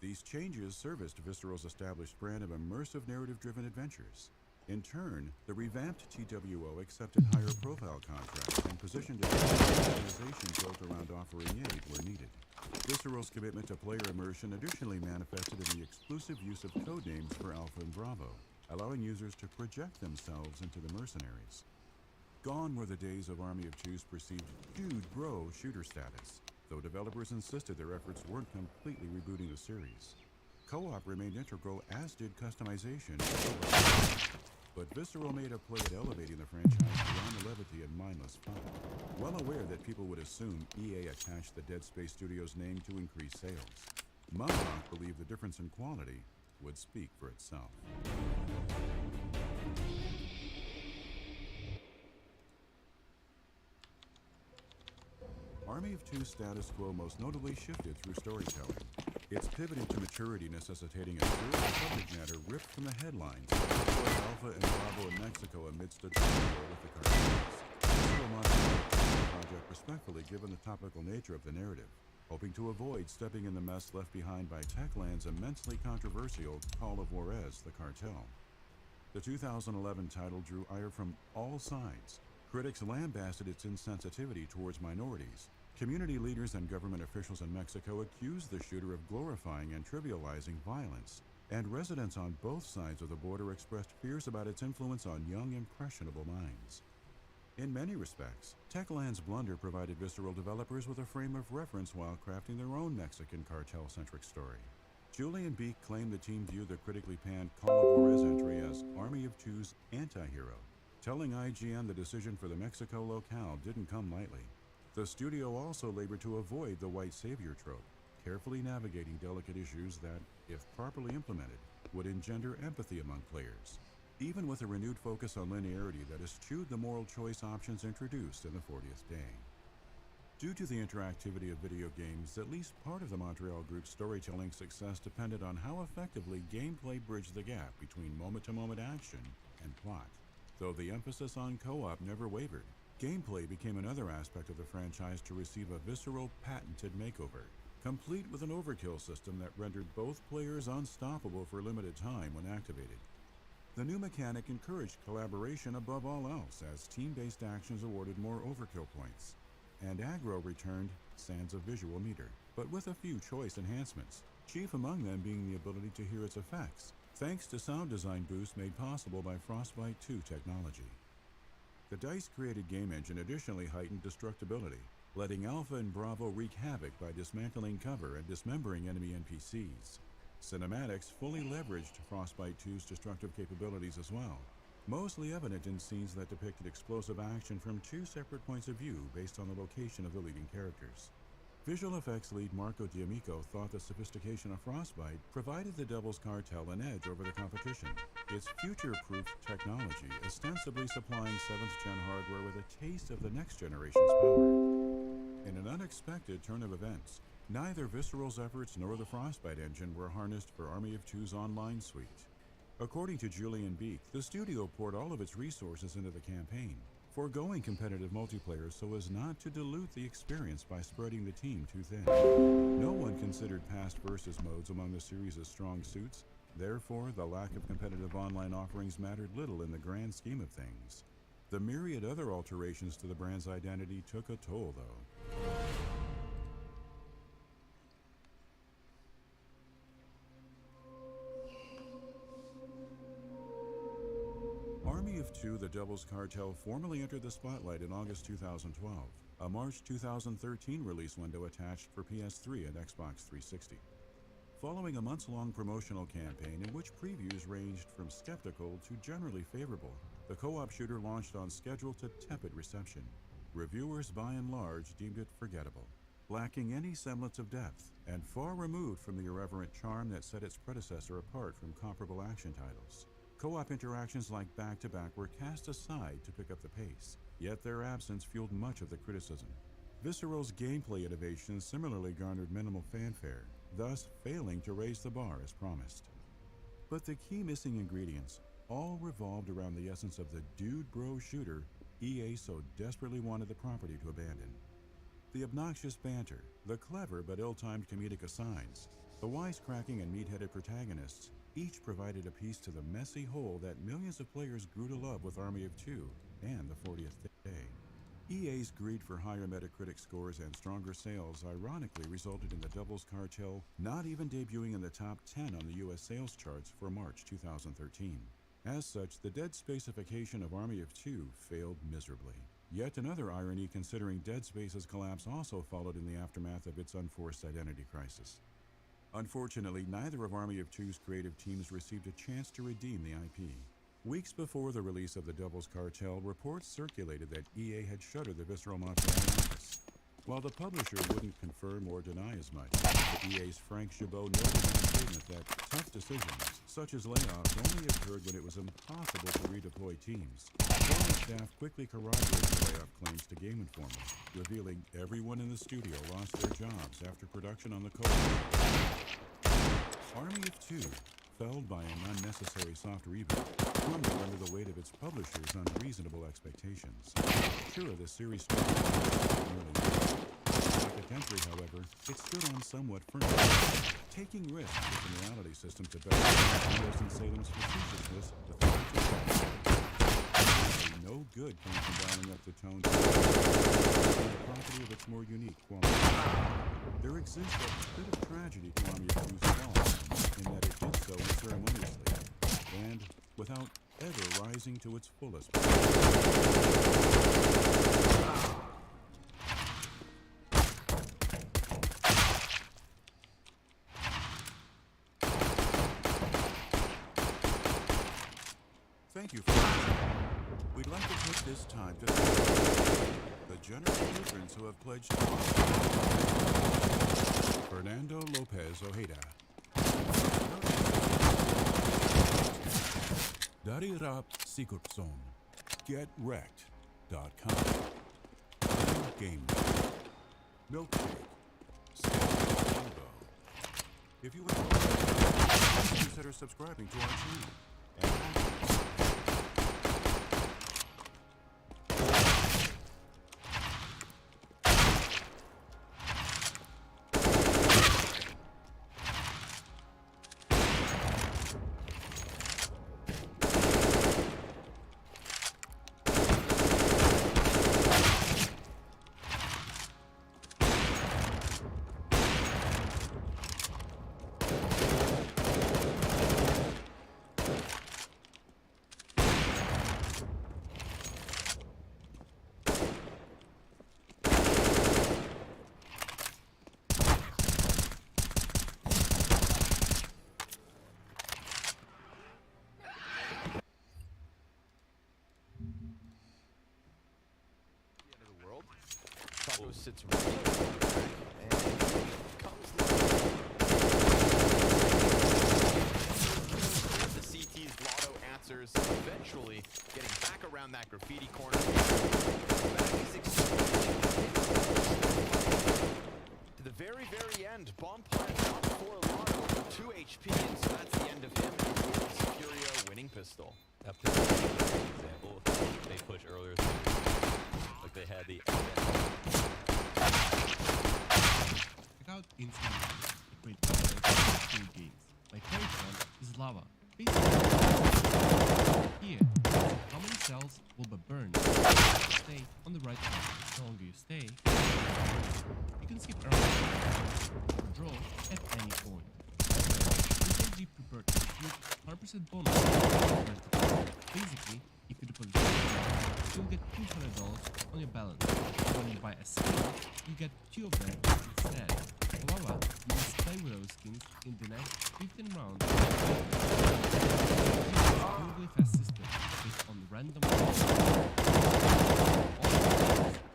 These changes serviced Visceral's established brand of immersive narrative-driven adventures. In turn, the revamped TWO accepted higher profile contracts and positioned its organization built around offering aid where needed. Visceral's commitment to player immersion additionally manifested in the exclusive use of codenames for Alpha and Bravo, allowing users to project themselves into the mercenaries. Gone were the days of Army of Two's perceived dude bro shooter status, though developers insisted their efforts weren't completely rebooting the series. Co-op remained integral, as did customization, but Visceral made a play at elevating the franchise beyond the levity and mindless fun. Well aware that people would assume EA attached the Dead Space Studios name to increase sales, Mudrock believed the difference in quality would speak for itself. Army of Two's status quo most notably shifted through storytelling. Its pivoting to maturity necessitating a serious subject matter ripped from the headlines, Alpha and Bravo in Mexico amidst a turmoil with the cartels. Visceral modified the project respectfully given the topical nature of the narrative, hoping to avoid stepping in the mess left behind by Techland's immensely controversial Call of Juarez, the cartel. The 2011 title drew ire from all sides. Critics lambasted its insensitivity towards minorities. Community leaders and government officials in Mexico accused the shooter of glorifying and trivializing violence, and residents on both sides of the border expressed fears about its influence on young, impressionable minds. In many respects, Techland's blunder provided Visceral developers with a frame of reference while crafting their own Mexican cartel-centric story. Julian Beek claimed the team viewed the critically panned Call of Juarez entry as Army of Two's anti-hero, telling IGN the decision for the Mexico locale didn't come lightly. The studio also labored to avoid the white savior trope, carefully navigating delicate issues that, if properly implemented, would engender empathy among players, even with a renewed focus on linearity that eschewed the moral choice options introduced in the 40th day. Due to the interactivity of video games, at least part of the Montreal Group's storytelling success depended on how effectively gameplay bridged the gap between moment-to-moment action and plot. Though the emphasis on co-op never wavered, gameplay became another aspect of the franchise to receive a Visceral patented makeover, complete with an overkill system that rendered both players unstoppable for a limited time when activated. The new mechanic encouraged collaboration above all else, as team-based actions awarded more overkill points, and aggro returned sans a visual meter, but with a few choice enhancements, chief among them being the ability to hear its effects, thanks to sound design boosts made possible by Frostbite 2 technology. The DICE-created game engine additionally heightened destructibility, letting Alpha and Bravo wreak havoc by dismantling cover and dismembering enemy NPCs. Cinematics fully leveraged Frostbite 2's destructive capabilities as well, mostly evident in scenes that depicted explosive action from two separate points of view based on the location of the leading characters. Visual effects lead Marco D'Amico thought the sophistication of Frostbite provided the Devil's Cartel an edge over the competition, its future-proof technology ostensibly supplying 7th-gen hardware with a taste of the next generation's power. In an unexpected turn of events, neither Visceral's efforts nor the Frostbite engine were harnessed for Army of Two's online suite. According to Julian Beek, the studio poured all of its resources into the campaign, foregoing competitive multiplayer so as not to dilute the experience by spreading the team too thin. No one considered past versus modes among the series' strong suits, therefore the lack of competitive online offerings mattered little in the grand scheme of things. The myriad other alterations to the brand's identity took a toll, though. Army of Two: The Devil's Cartel formally entered the spotlight in August 2012, a March 2013 release window attached for PS3 and Xbox 360. Following a months-long promotional campaign in which previews ranged from skeptical to generally favorable, the co-op shooter launched on schedule to tepid reception. Reviewers by and large deemed it forgettable, lacking any semblance of depth, and far removed from the irreverent charm that set its predecessor apart from comparable action titles. Co-op interactions like back-to-back were cast aside to pick up the pace, yet their absence fueled much of the criticism. Visceral's gameplay innovations similarly garnered minimal fanfare, thus failing to raise the bar as promised. But the key missing ingredients all revolved around the essence of the dude bro shooter EA so desperately wanted the property to abandon. The obnoxious banter, the clever but ill-timed comedic asides, The wisecracking and meat-headed protagonists each provided a piece to the messy whole that millions of players grew to love with Army of Two and the 40th Day. EA's greed for higher Metacritic scores and stronger sales ironically resulted in the Devil's Cartel not even debuting in the top 10 on the US sales charts for March 2013. As such, the Dead Spacification of Army of Two failed miserably. Yet another irony, considering Dead Space's collapse also followed in the aftermath of its unforced identity crisis. Unfortunately, neither of Army of Two's creative teams received a chance to redeem the IP. Weeks before the release of the Devil's Cartel, reports circulated that EA had shuttered the Visceral Montreal office. While the publisher wouldn't confirm or deny as much, EA's Frank Gibeau noted in a statement that tough decisions, such as layoffs, only occurred when it was impossible to redeploy teams. Former staff quickly corroborated the layoff claims to Game Informer, revealing everyone in the studio lost their jobs after production on the code. Army of Two, felled by an unnecessary soft reboot, crumbled under the weight of its publishers' unreasonable expectations. Sure, the series started early. Like a country, however, it stood on somewhat firm, taking risks with the morality system to better Anderson Salem's facetiousness with the no good came from dialing up the tone to the property of its more unique quality. There exists a bit of tragedy to Army of Two's fall, in that it did so unceremoniously, and without ever rising to its fullest potential. Thank you for listening. We'd like to take this time to thank the generous patrons who have pledged to us. Fernando Lopez Ojeda, Darirap Sigurdsson, GetWrecked.com, Game, Milkshake, Rainbow. If you would consider subscribing to our channel. Taco sits right and comes the CT's Lotto answers, eventually getting back around that graffiti corner. To the very, very end, bomb plant up for Lotto with 2 HP, and so that's the end of him. It's Furia winning pistol. That pistol is an example they pushed earlier. Like they had the Check out Instant Games, a great company for cool games. My favorite one is Lava. Basically, here, how many cells will be burned? Stay on the right track. The longer you stay, you can skip around or draw at any point. Recently prepared a 100% bonus. Basically, if you deposit you'll get $200 on your balance. When you buy a skin, you get 2 of them instead. However, you must play with those skins in the next 15 rounds. It's a totally fast system based on random rolls.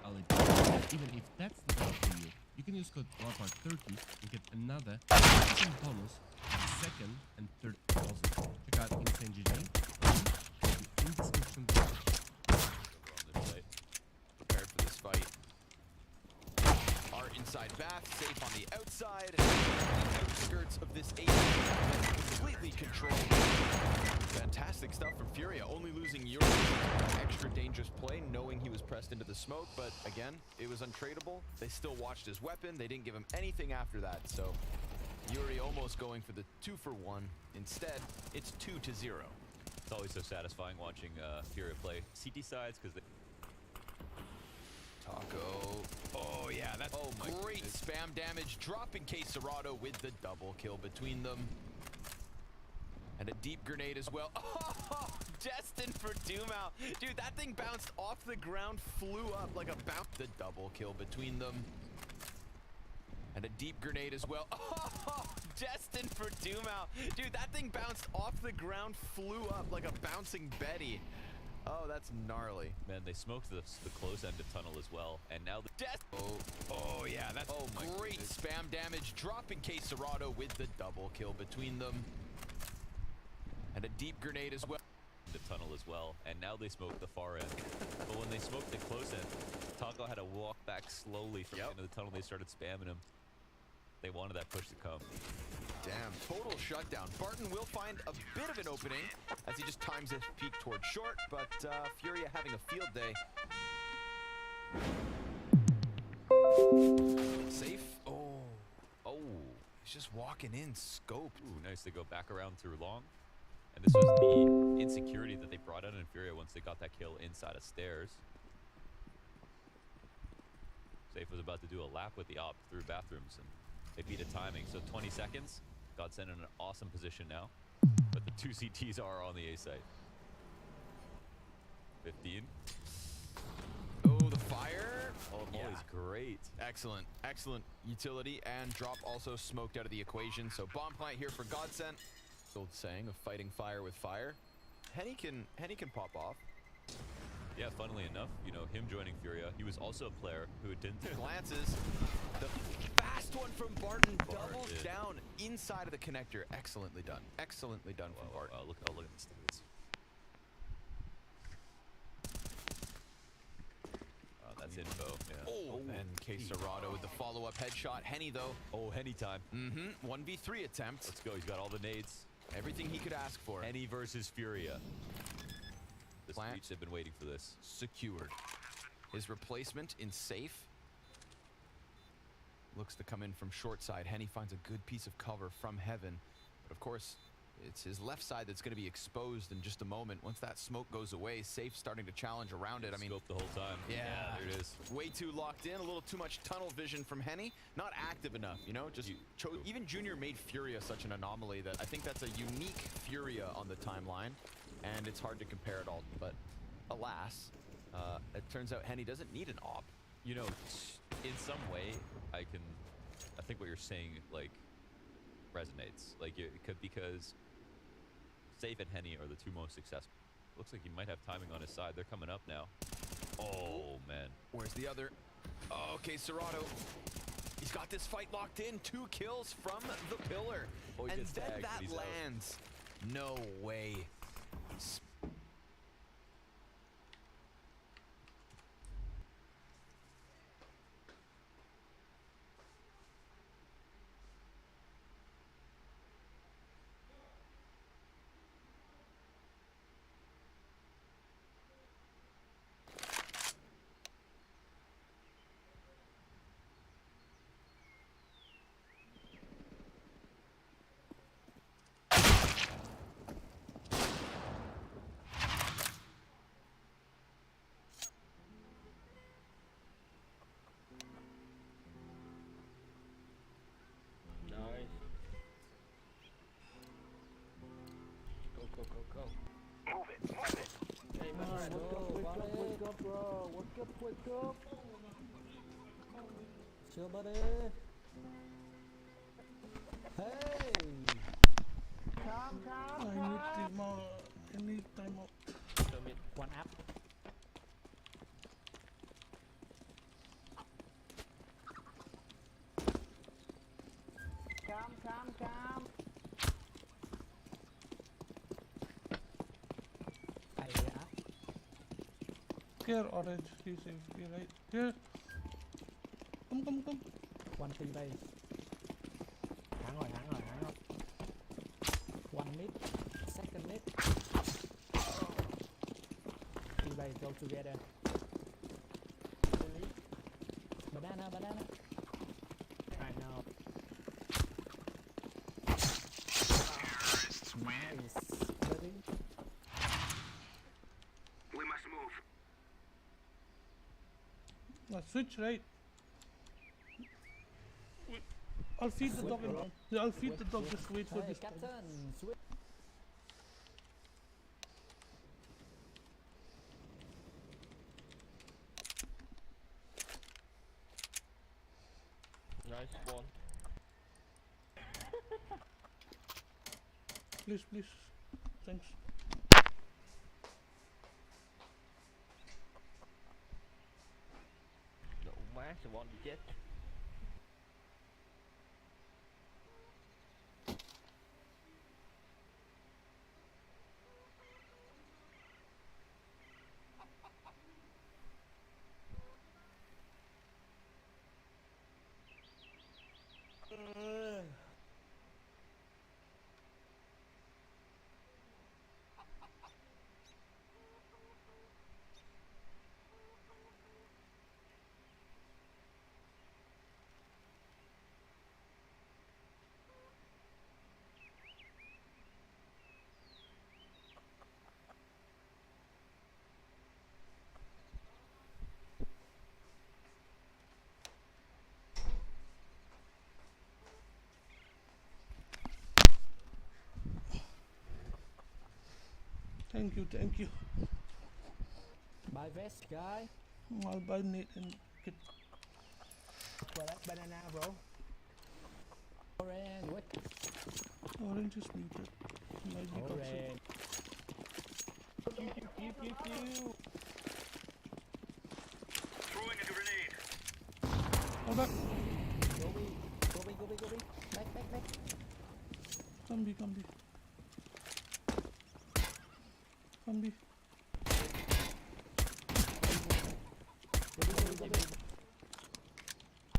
All even if that's not enough for you, you can use code LARPART30 and get another 10% bonus in the second and third deposit. Check out Insane GG in the description below. Prepared for this fight. Our inside bath, safe on the outside, and the outskirts of this 8 completely controlled. Fantastic stuff from Furia, only losing Yuri. Extra dangerous play, knowing he was pressed into the smoke, but again, it was untradeable. They still watched his weapon, they didn't give him anything after that, so Yuri almost almost going for the 2-for-1. Instead, it's 2-0. It's always so satisfying watching Furia play CT sides because they. Taco. Oh, yeah, that's great spam damage. Dropping Quesarado with the double kill between them. And a deep grenade as well. Oh, destined for doom out. Dude, that thing bounced off the ground, flew up like a bounce. The double kill between them. And a deep grenade as well. Oh, destined for doom out. Dude, that thing bounced off the ground, flew up like a bouncing Betty. Oh, that's gnarly. Man, they smoked the close end of tunnel as well, and now the Oh, yeah, that's great spam damage. Dropping Quesarado with the double kill between them. And a deep grenade as well. the tunnel as well, and now they smoked the far end. But when they smoked the close end, Taco had to walk back slowly from the end of the tunnel. They started spamming him. They wanted that push to come. Damn, total shutdown. Barton will find a bit of an opening as he just times his peak towards short, but Furia having a field day. Safe. Oh, he's just walking in, scoped. Ooh, nice. They go back around through long. And this was the insecurity that they brought out in Furia once they got that kill inside of stairs. Safe was about to do a lap with the op through bathrooms, and they beat a timing. So 20 seconds. Godsend in an awesome position now. But the two CTs are on the A site. 15. Oh, the fire. Oh, Molly's great. Excellent, excellent utility, and drop also smoked out of the equation. So bomb plant here for Godsend. Old saying of fighting fire with fire. Henny can pop off. Yeah, funnily enough, you know, him joining Furia, he was also a player who didn't Glances. The fast one from Barton doubles down inside of the connector. Excellently done. Excellently done from Barton. Look at the stats. That's info. Yeah. Oh, and Quesarado with the follow-up headshot. Henny, though. Oh, Henny time. 1v3 attempt. Let's go. He's got all the nades. Everything he could ask for. Henny versus Furia. The Plant. streets have been waiting for this. Secured. His replacement in safe. Looks to come in from short side. Henny finds a good piece of cover from heaven. But of course, it's his left side that's going to be exposed in just a moment. Once that smoke goes away, safe starting to challenge around it. I mean, Scope the whole time. Yeah, there it is. Way too locked in. A little too much tunnel vision from Henny. Not active enough, you know? Just even Junior made Furia such an anomaly that I think that's a unique Furia on the timeline. And it's hard to compare it all. But alas, it turns out Henny doesn't need an op. You know, in some way, I think what you're saying, like, resonates. Like, it could, because Safe and Henny are the two most successful. Looks like he might have timing on his side. They're coming up now. Oh, man. Where's the other? Oh, okay, Cerrado. He's got this fight locked in. 2 kills from the pillar. Oh, he and gets then tagged, but that he's out. lands. No way. Wake up. Chill, buddy. Hey. Calm. I need time out. One up. Calm. Here, orange. He's safety, right? Here. Come. One thing đây. Thắng rồi. One mid, second mid. Team bay go together. Banana. Right now. Switch right. I'll feed the dog in one. Yeah, I'll feed the dog. Just wait for Hey, this. Captain, switch. Nice one. Please, please. Thanks. No matter what you get. Thank you, thank you. Buy vest, guy. I'll buy Nate and get. For that banana, bro. Orange, what? Orange is muted. Might be toxic. Orange. Pew. Hold back. Go B. Back. Come B. Come B.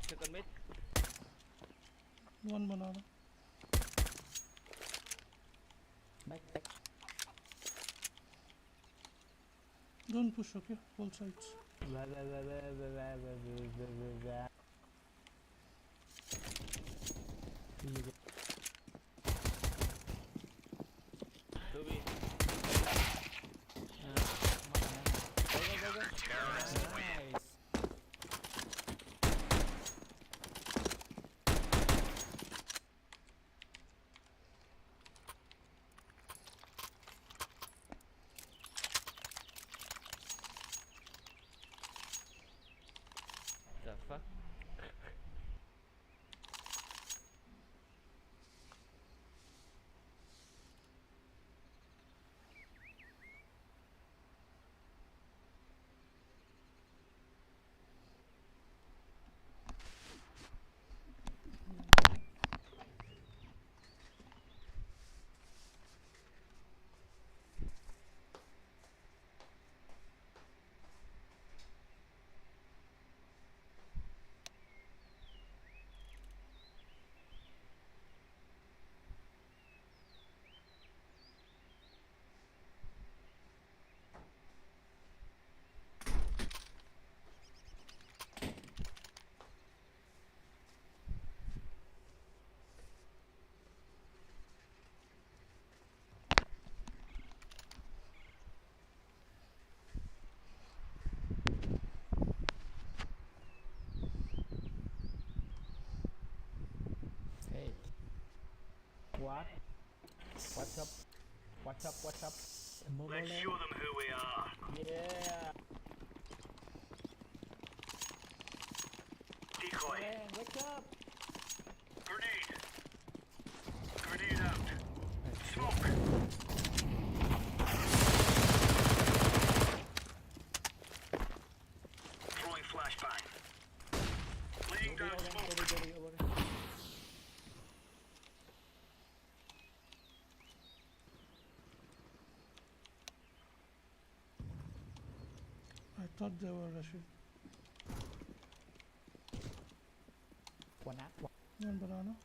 Second mid. One banana. Back. Don't push, okay? All sides. Two B. Go. Nice. The fuck? Hey. What? What's up? Let's show them who we are. Yeah. Decoy. Man, wake up. Grenade out. Smoke. Throwing flashbang. Laying down smoke. I thought they were rushing. One up. One banana.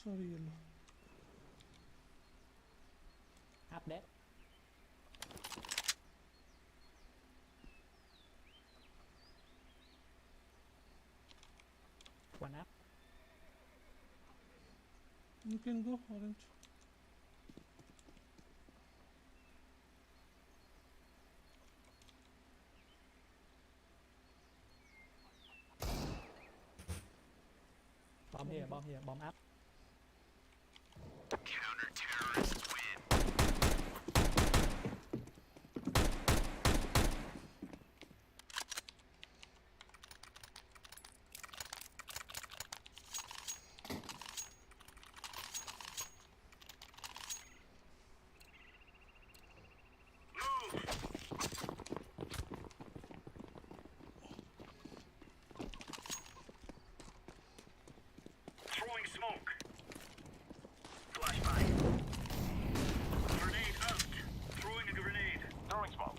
Sorry, yellow. Up there. One up. You can go, orange. Bomb here, bomb up. Throwing smoke. Flashbang. Grenade out. Throwing a grenade. Throwing smoke.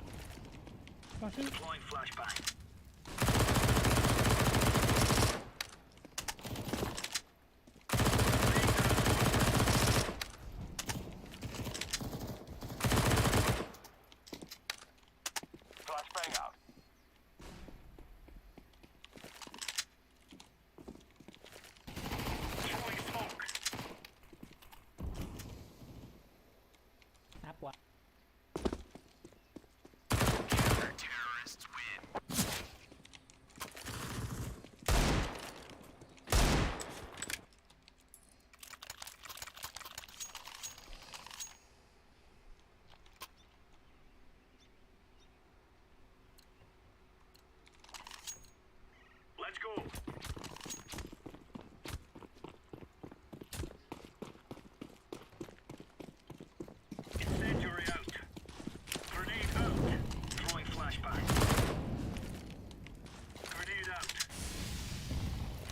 Flashing. Deploying flashbang. Flashbang out. Throwing smoke. Up one. Terrorists win. Let's go. Incendiary out. Grenade out. Throwing flashbang. Grenade out.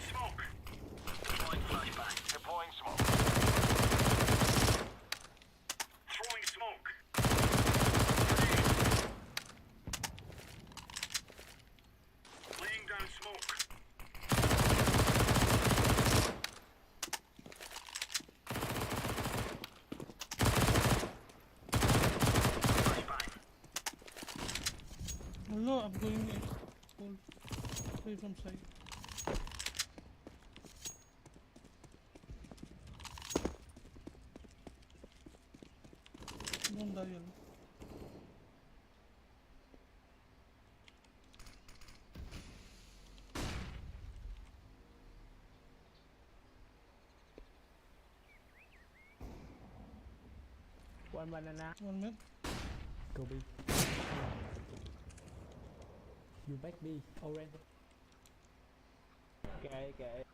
Smoke. Deploying flashbang. Deploying smoke. Throwing smoke. Grenade. Laying down smoke. Flashbang. Hello, I'm going hold. Away from side. Don't die, yellow. One banana. 1 minute. Go B. You back B. Orange. Okay, okay.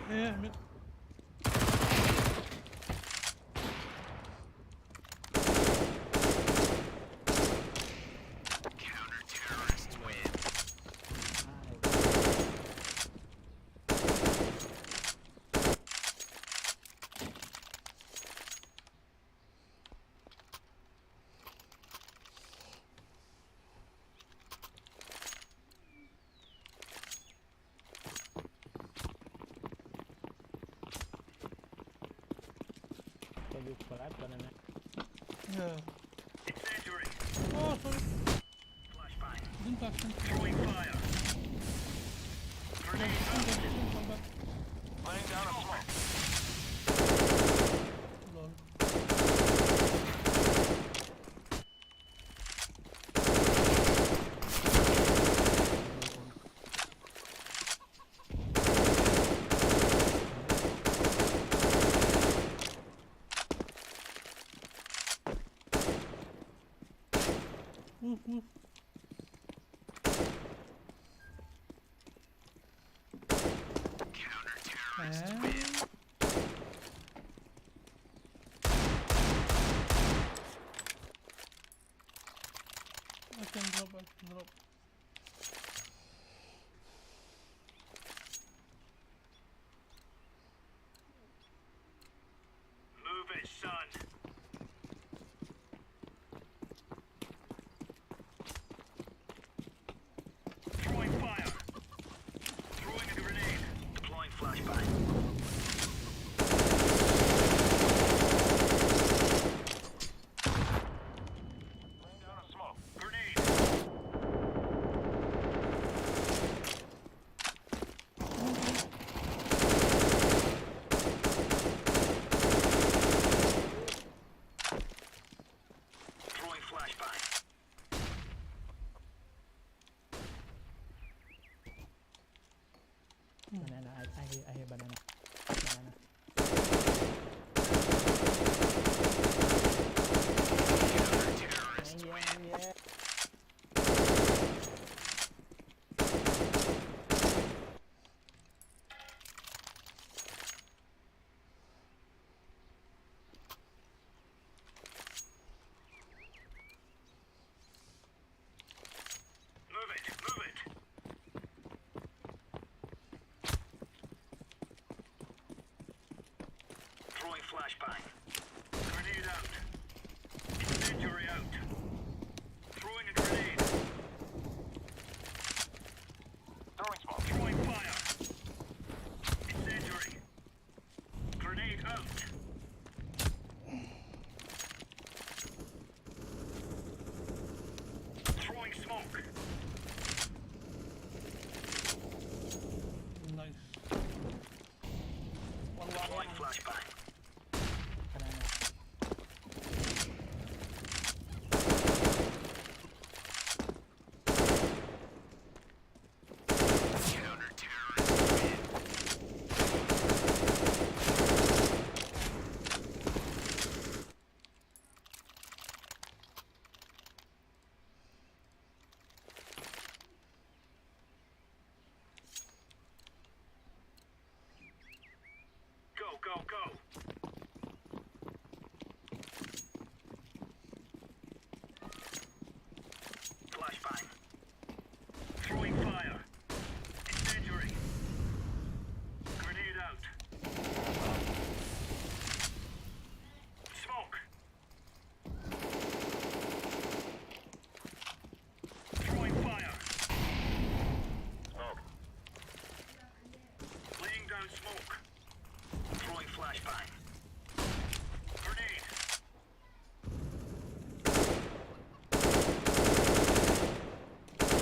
Yeah, mid. Counter-terrorists win. Can you flash banana? Yeah. Incendiary. Oh, sorry. Flashbang. Didn't touch him. Throwing fire. Grenade out. Come back. Laying down a smoke. Lol. Move. Counter-terrorists And I can drop. Move it, son. Throwing fire. Throwing a grenade. Deploying flashbang. Laying down a smoke. Grenade. I hear banana. Banana. Yeah. Move it, move it. Throwing flashbang. Grenade out. Incendiary out. Throwing a grenade. Throwing smoke. Throwing fire. Incendiary. Grenade out. Throwing smoke. Nice. Deploying flashbang. Banana. Go, go, go. Flashbang. Throwing fire. Incendiary. Grenade out. Smoke. Throwing fire. Smoke. Laying down smoke. Throwing flashbang. Grenade.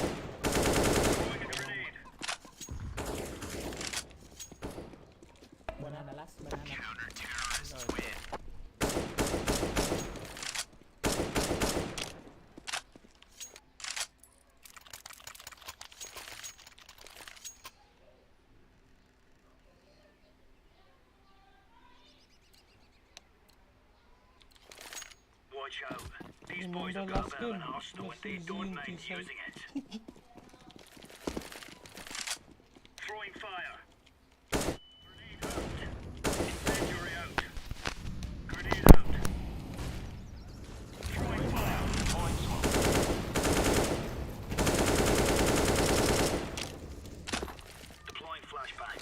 Throwing a grenade. Banana last. Banana. Watch out. These Remember boys have got last a bit of an game? arsenal and they Let's don't see mind inside. using it. Throwing fire. Grenade out. Incendiary out. Grenade out. Throwing fire. Throwing smoke. Deploying flashbang.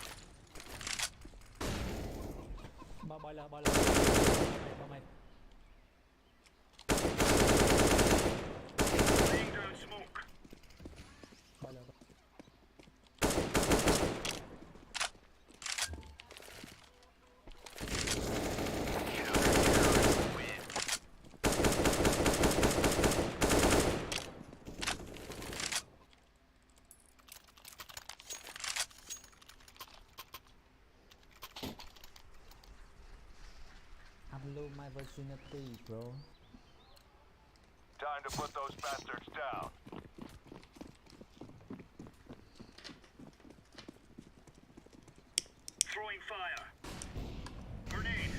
Boiler. Bomb. Laying down smoke. Boiler. I'm low my virginity, bro. Time to put those bastards down. Throwing fire. Grenade.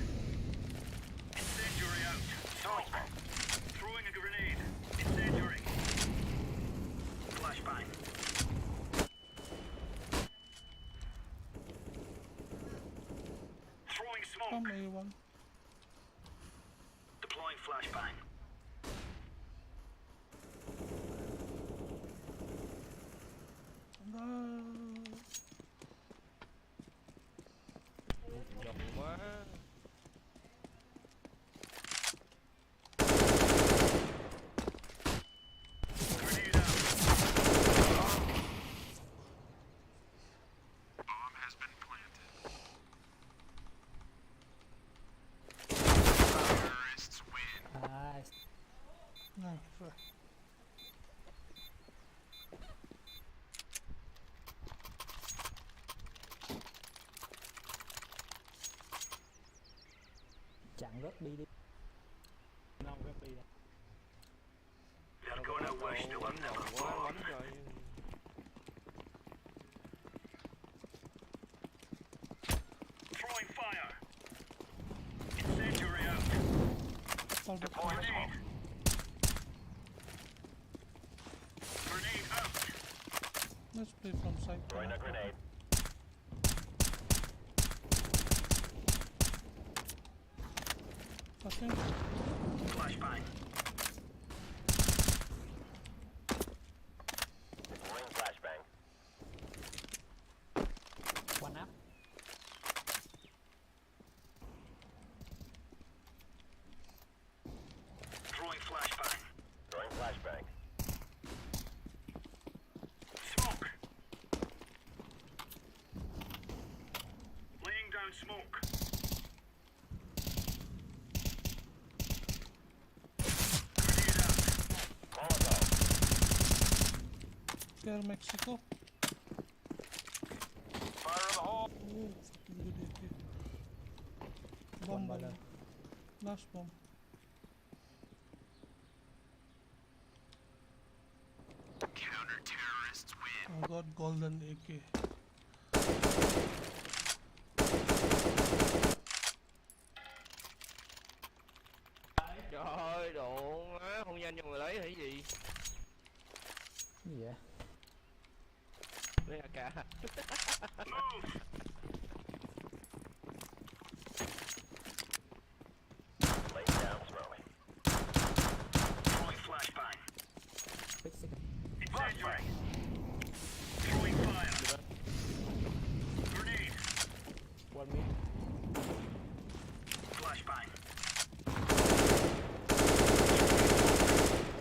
Incendiary out. Smoke. Throwing a grenade. Incendiary. Flashbang. Throwing Come smoke. A1. Deploying flashbang. No. Rộng quá. Grenade out. Bomb has been planted. Terrorists win. Nice. No, fair. Chặn rớt đi. Không rớt đi. They're gonna wish to have Quánh never vòng quá, fallen. quánh rồi. fire. Incendiary out. All the Grenade. Grenade out. Let's play from side. Throwing a grenade. Flashing. Flashbang. Deploying flashbang. One up. Throwing flashbang. Throwing flashbang. Smoke. Laying down smoke. Grenade out. Molotov. Here, Mexico. Fire in the hole. Oh, fucking good AK. One Bomb, ball. bomb. Last bomb. Counter-terrorists win. I got golden AK. Trời ơi, độ má, không nhanh cho người lấy hay gì? Cái gì vậy? Lấy AK. Move. Laying down smoke. Throwing flashbang. Fix it. Incendiary. Throwing fire. Grenade. One mid. Flashbang.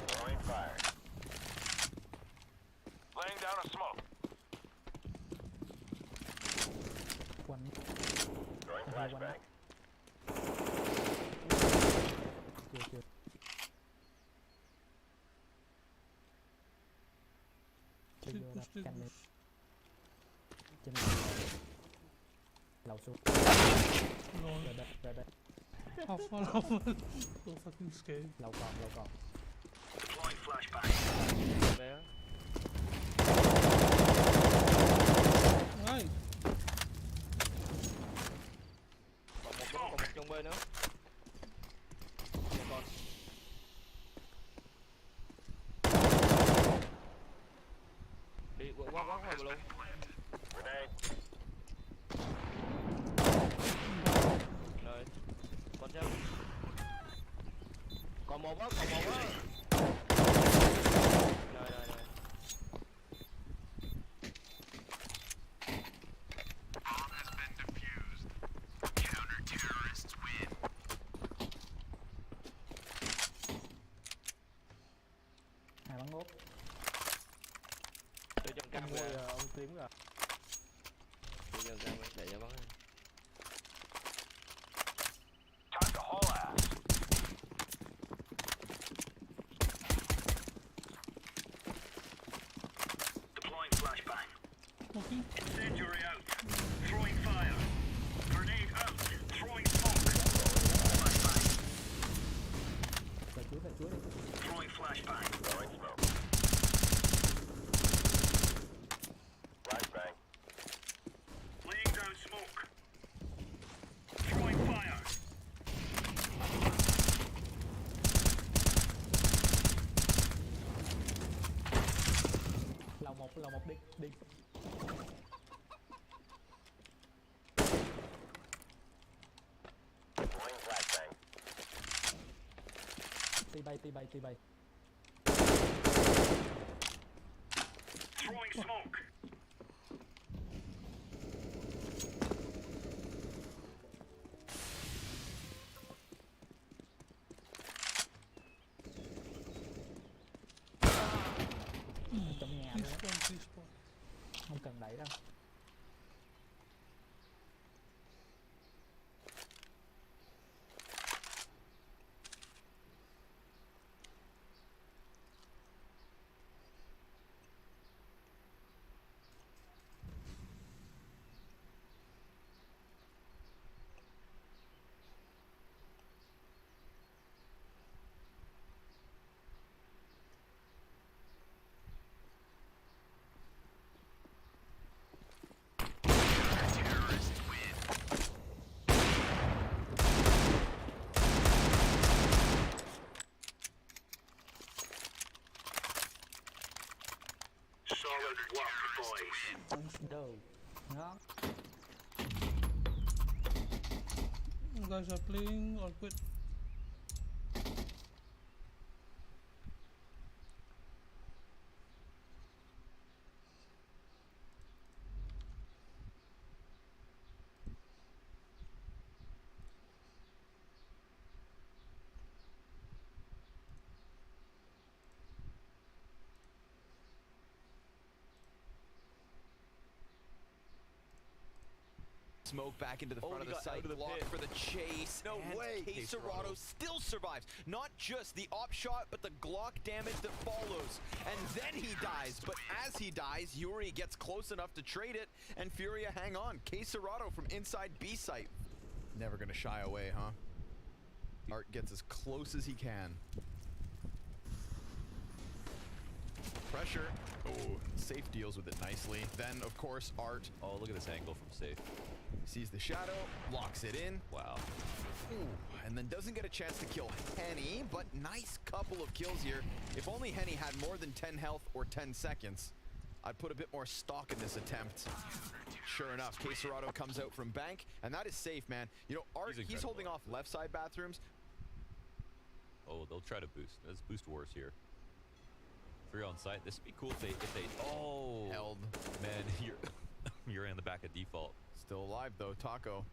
Throwing fire. Laying down a smoke. One mid. Throwing Okay, one flashbang. Chưa. Chưa Still vô push, ra still canh lên. push. Trên lầu xuống. Lol. Rồi đây. Half one. So fucking scary. Lầu còn. Deploying flashbang. Bé. Nice. Còn một trong bên nữa. Một con. Đi quá rồi luôn. Grenade. Rồi. Còn sao? Còn một á. Rồi. Bomb has been defused. Counter-terrorists win. Hai bắn úp. Tôi trong cam ra. Ông tím rồi. Tôi trong cam ấy, để cho bắn. Time to haul ass. Deploying flashbang. Okay. Incendiary out. Throwing fire. Grenade out. Throwing smoke. Flashbang. Về chuối đi. Throwing flashbang. Throwing smoke. Flashbang. Laying down smoke. Throwing fire. Lầu một đi. Deploying flashbang. Ti bay. Throwing smoke. Trong nhà luôn. Respawn. Không cần đẩy đâu. Walk, boys. Dope. Yeah. You guys are playing or quit? Smoke back into the Oh, front he of the got site, out of the blocked pit. for the chase. No and way, Case Case Serrato Serrato. still survives. Not just the op shot, but the Glock damage that follows. And then he dies. But as he dies, Yuri gets close enough to trade it, and Furia hang on. Case Serrato from inside B site. Never gonna shy away, huh? Art gets as close as he can. Pressure. Oh, Safe deals with it nicely. Then, of course, Art Oh, look at this angle from Safe. sees the shadow, locks it in. Wow. Ooh, and then doesn't get a chance to kill Henny, but nice couple of kills here. If only Henny had more than 10 health or 10 seconds, I'd put a bit more stock in this attempt. Sure enough, Case Serrato comes out from bank, and that is Safe, man. You know, Art, He's he's holding off incredible. left side bathrooms. Oh, they'll try to boost. Let's boost wars here. Free on site. This would be cool if they oh Held. man, you're in the back of default. Still alive, though. Taco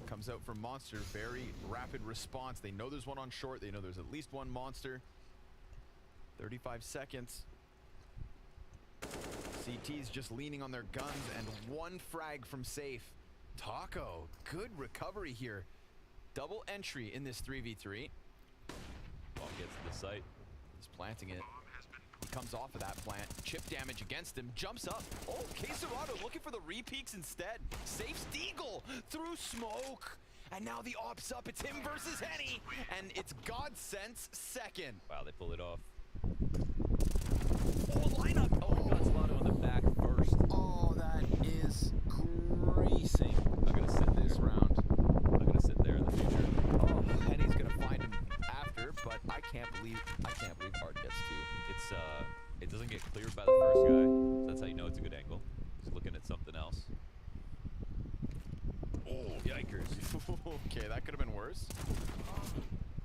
comes out from Monster. Very rapid response. They know there's one on short. They know there's at least one Monster. 35 seconds. CT's just leaning on their guns, and one frag from Safe. Taco, good recovery here. Double entry in this 3v3. Bomb gets to the site. He's planting it. He comes off of that plant. Chip damage against him. Jumps up. Oh, Case Serrato looking for the repeaks instead. Safe Deagle through smoke. And now the op's up. It's him versus Henny. And it's Godsense second. Wow, they pull it off. Oh, lineup. Oh, got Slato in the back first. Oh, that is greasing. I'm gonna sit This there. round. I'm gonna sit there in the future. Oh, Henny's gonna find him after, but I can't believe Art gets two. It's it doesn't get cleared by the first guy, so that's how you know it's a good angle. He's looking at something else. Oh, yikers. Okay, that could have been worse.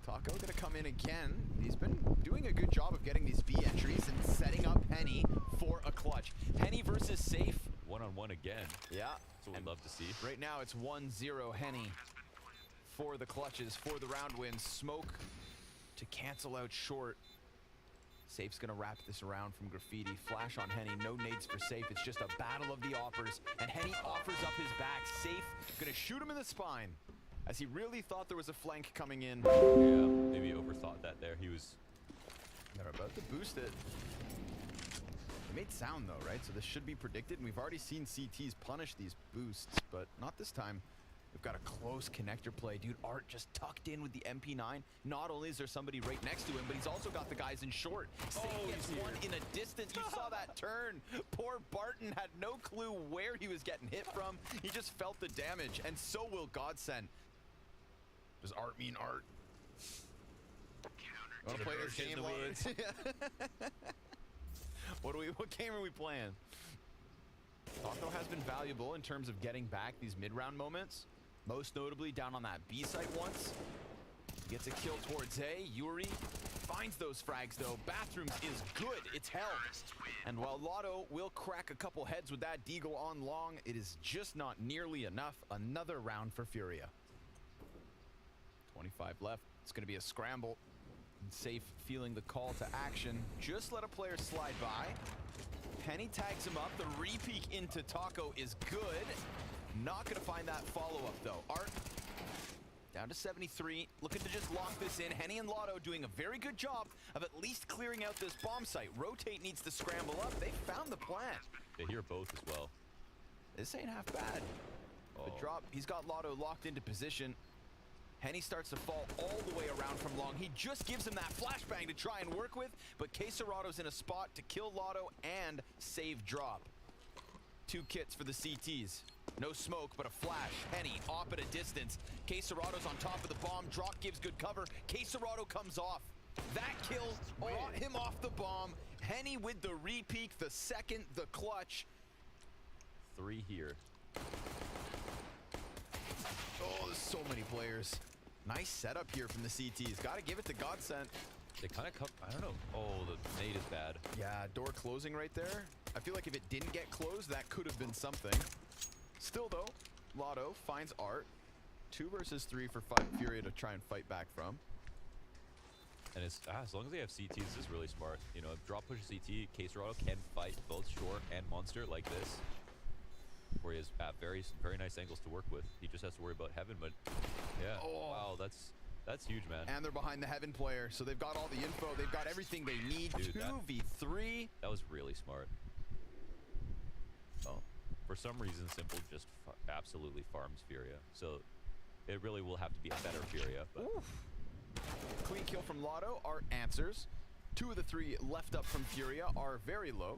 Taco gonna come in again. He's been doing a good job of getting these B entries and setting up Henny for a clutch. Henny versus Safe. One-on-one again. Yeah. That's what we'd love to see. Right now it's 1-0 Henny for the clutches, for the round wins. Smoke to cancel out short. Safe's gonna wrap this around from Graffiti. Flash on Henny, no nades for Safe. It's just a battle of the offers, and Henny offers up his back. Safe gonna shoot him in the spine, as he really thought there was a flank coming in. Yeah, maybe he overthought that there. He was They're about to boost it. It made sound though, right? So this should be predicted, and we've already seen CTs punish these boosts, but not this time. We've got a close connector play. Dude, Art just tucked in with the MP9. Not only is there somebody right next to him, but he's also got the guys in short. Safe gets one in a distance. You saw that turn. Poor Barton had no clue where he was getting hit from. He just felt the damage, and so will Godsend. Does Art mean Art? You want to play this game, Lawrence? What game are we playing? Taco has been valuable in terms of getting back these mid-round moments. Most notably down on that B site once. Gets a kill towards A. Yuri finds those frags though. Bathrooms is good. It's held. And while Lotto will crack a couple heads with that Deagle on long, it is just not nearly enough. Another round for Furia. 25 left. It's going to be a scramble. Safe feeling the call to action. Just let a player slide by. Henny tags him up. The repeat into Taco is good. Not going to find that follow-up, though. Art down to 73. Looking to just lock this in. Henny and Lotto doing a very good job of at least clearing out this bomb site. Rotate needs to scramble up. They found the plant. they hear both as well. This ain't half bad. The Oh. drop, he's got Lotto locked into position. Henny starts to fall all the way around from long. He just gives him that flashbang to try and work with, but Case Serrato's in a spot to kill Lotto and save drop. 2 kits for the CTs. No smoke, but a flash. Henny off at a distance. Case Serrato's on top of the bomb. Drop gives good cover. Case Serrato comes off. That kill brought him off the bomb. Henny with the repeak, the second, the clutch. 3 here. Oh, there's so many players. Nice setup here from the CTs. Got to give it to Godsent. They kind of I don't know. Oh, the nade is bad. Yeah, door closing right there. I feel like if it didn't get closed, that could have been something. Still, though, Lotto finds Art. 2 versus 3 for Furia to try and fight back from. And it's as long as they have CT, this is really smart. You know, if drop push CT, Caserado can fight both Shore and Monster like this, where he has very nice angles to work with. He just has to worry about Heaven, but yeah. Oh. Wow, that's huge, man. And they're behind the Heaven player, so they've got all the info. They've got everything they need. Dude, 2v3. That was really smart. Oh, for some reason, Simple just absolutely farms Furia. So it really will have to be a better Furia. But Oof. Clean kill from Lotto. Art answers. 2 of the 3 left up from Furia are very low.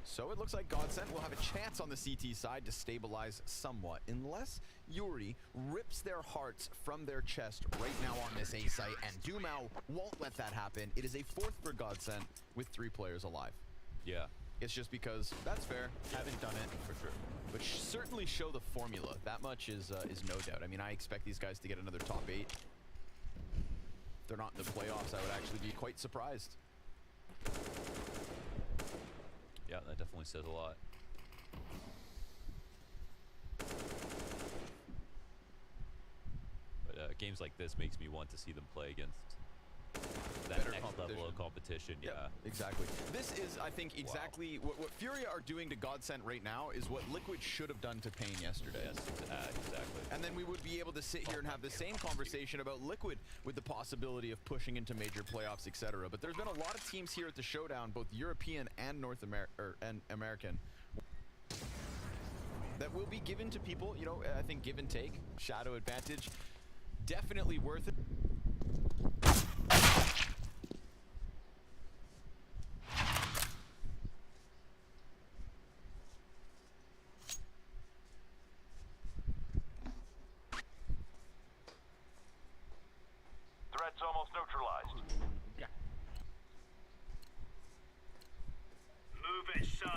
So it looks like Godsent will have a chance on the CT side to stabilize somewhat. Unless Yuri rips their hearts from their chest right now on this A site. And Dumao won't let that happen. It is a 4th for Godsent with 3 players alive. yeah, It's just because that's fair. Haven't done it for sure. but certainly show the formula. That much is no doubt. I mean, I expect these guys to get another top 8. If they're not in the playoffs, I would actually be quite surprised. Yeah, that definitely says a lot. But games like this makes me want to see them play against that Better next level of competition. Yeah. Exactly. This is, I think, exactly what Furia are doing to Godsent right now is what Liquid should have done to Pain yesterday. Yes, exactly. And then we would be able to sit here and have the same conversation about Liquid with the possibility of pushing into major playoffs, etc. But there's been a lot of teams here at the Showdown, both European and American, that will be given to people, you know, I think give and take. Shadow advantage, definitely worth it. Threat's almost neutralized. Yeah. Move it, son.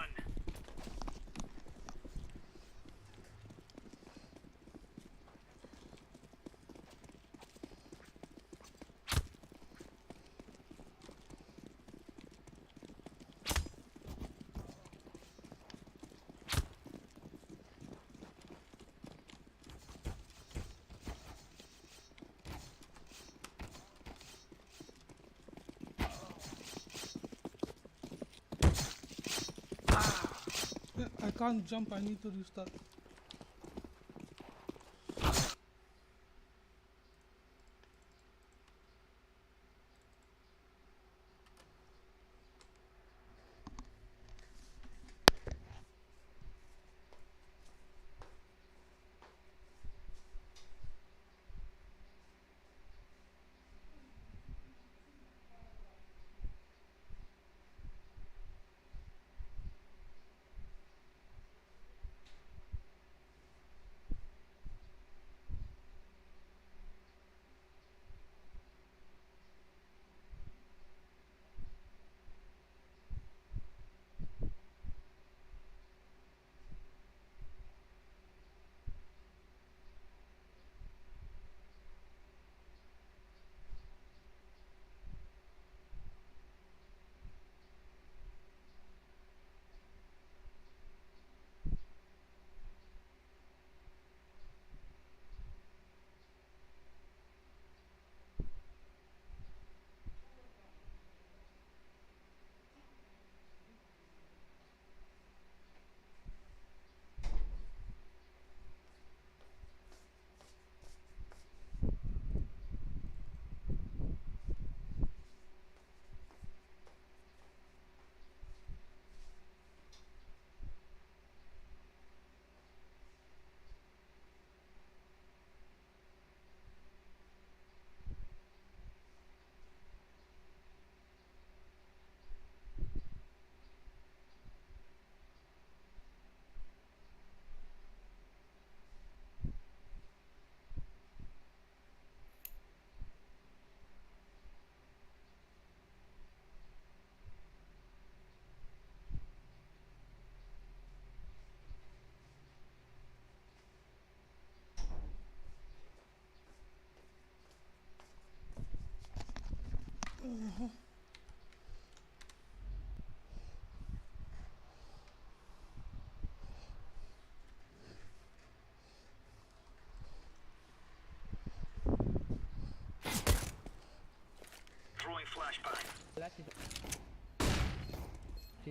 I can't jump, I need to restart.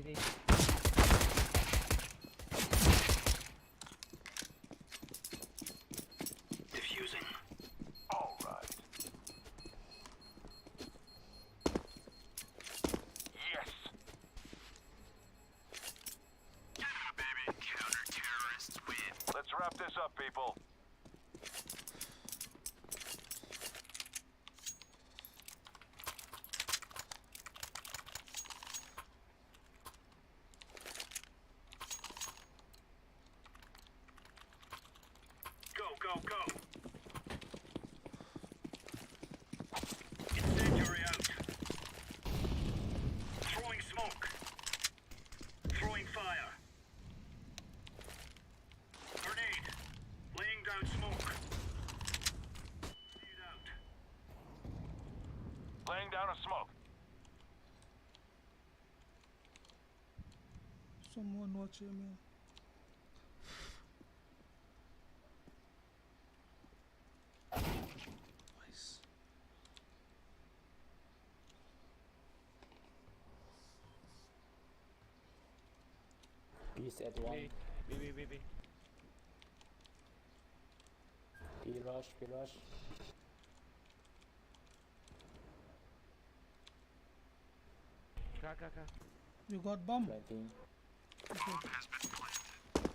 B. Diffusing. All right. Yes. Yeah, baby. Counter-terrorists win. Let's wrap this up, people. Go, go, go. Incendiary out. Throwing smoke. Throwing fire. Grenade. Laying down smoke. Grenade out. Laying down a smoke. Someone watching me. Nice. Beast at 1. B. B rush, B rush. K. You got bomb. Planting. Has been planted.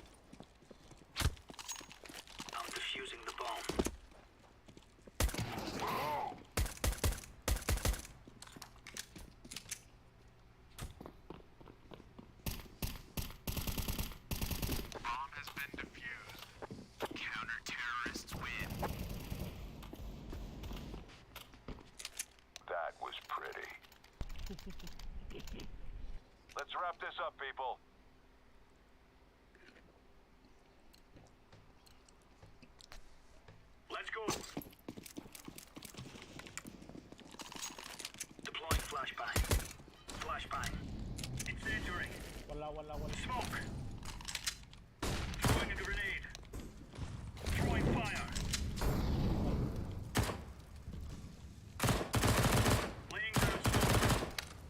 I'm defusing the bomb. Bomb has been defused. Counter-terrorists win. That was pretty. Let's wrap this up, people. Let's go. Deploying flashbang. Flashbang. Incendiary. One. Smoke. Throwing a grenade. Throwing fire. Laying down smoke.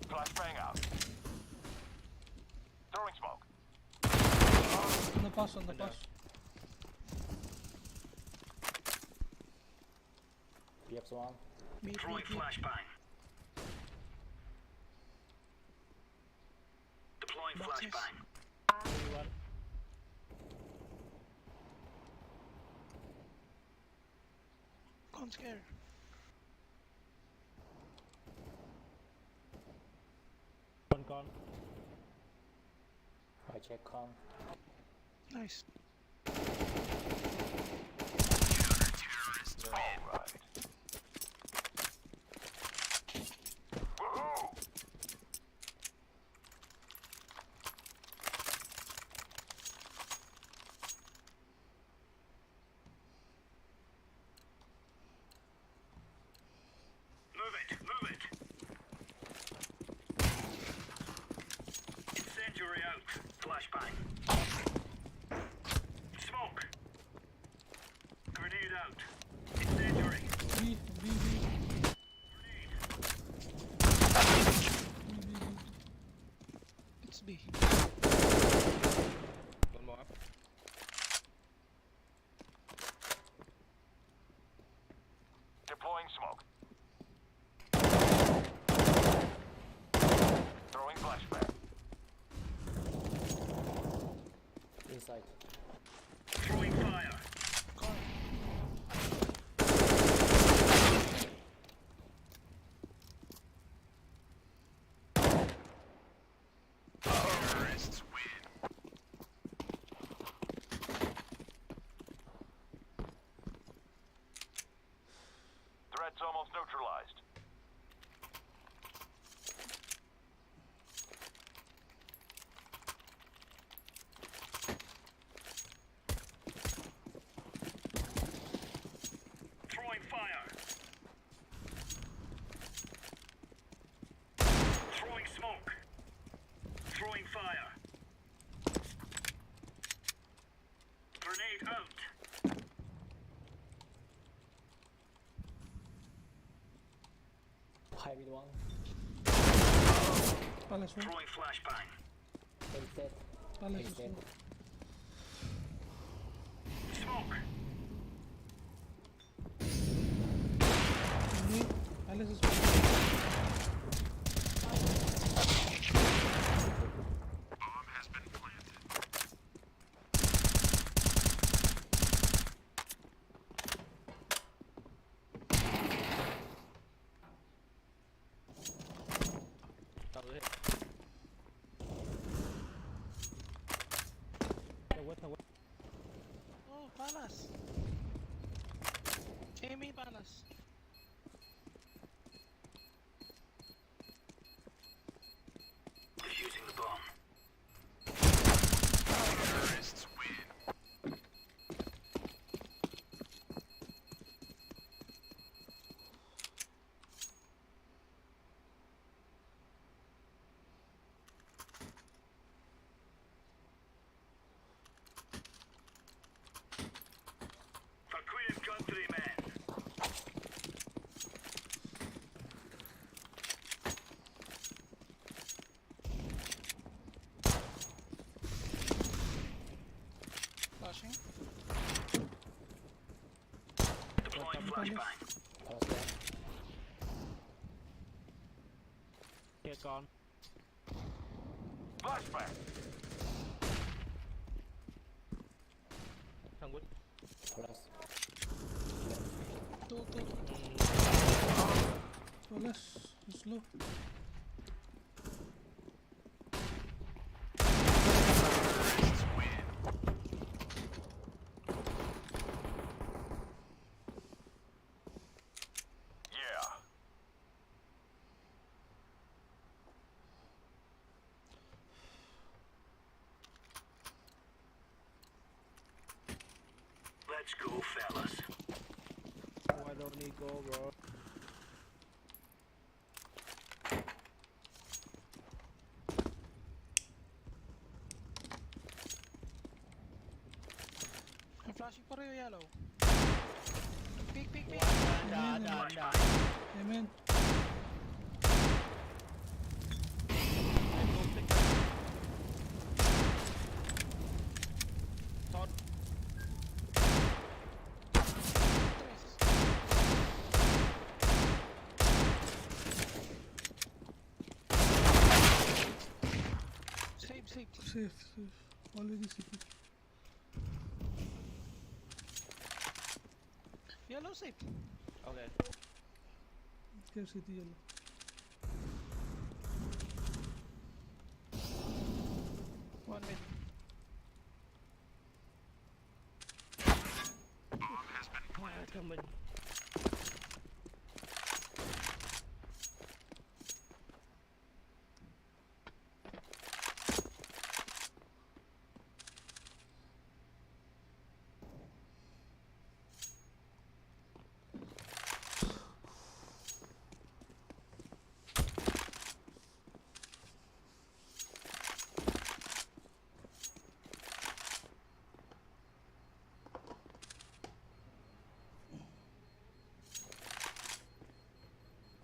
Flashbang out. Throwing smoke. On the pass, on the pass. BX 1. Throwing flashbang. Deploying flashbang. B1. Can't scare. One con. I check con. Nice. Terrorists win. All right. Woohoo! Move it. Incendiary out. Flashbang. Smoke. Grenade out. Incendiary. B. Grenade. It's B. One more. Deploying smoke. Throwing flashbang. Inside. Throwing fire. Terrorists win. Threat's almost neutralized. Throwing fire. Throwing smoke. Throwing fire. Grenade out. High mid 1. Palace 1. Throwing flashbang. Reset. Palace is Reset. low. Smoke. Me. Palace is low. Bomb has been planted. Double hit. Tawad. Oh, Palace. Amy Palace. Defusing the bomb. Terrorists win. For Queen and Country, man. Flashing. Deploying flashbang. Palace there. Here gone. Flashbang. Thằng Quýt. Palace. Two. Palace is low. Terrorists win. Yeah. Let's go, fellas. Why don't he go, bro? I'm flashing for you, yellow. Peek. Đá. Amen. Shot. Safe. Already safe. Yellow safe. Okay. Here, city yellow. One mid. Bomb has been planted. Coming.